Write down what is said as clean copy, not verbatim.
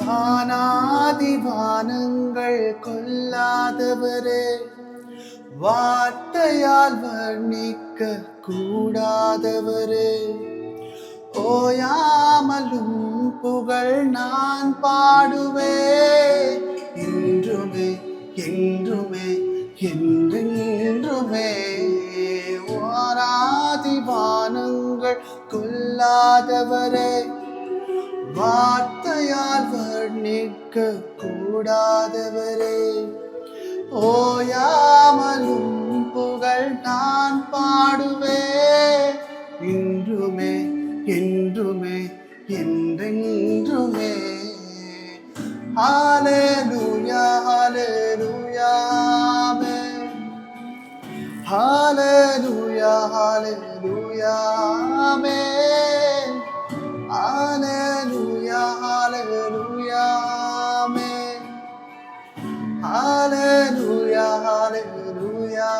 வானாதிவானங்கள் கொல்லாதவரே, வார்த்தையால் வர்ணிக்க கூடாதவரே, ஓயாமலும் புகழ் நான் பாடுவேன் என்றுமே என்றுமே என்றென்றுமே. வானாதிவானங்கள் கொல்லாதவரே, வார்த்தையால் வர்ணிக்க கூடாதவரே, ஓயாமலும் புகழ் நான் பாடுவேன் என்றுமே என்றுமே என்றென்றுமே. ஹல்லேலூயா ஹல்லேலூயா ஆமென். ஹல்லேலூயா ஹல்லேலூயா ஆமென். ஹல்லேலூயா ஹல்லேலூயா ஆமென். ஹல்லேலூயா ஹல்லேலூயா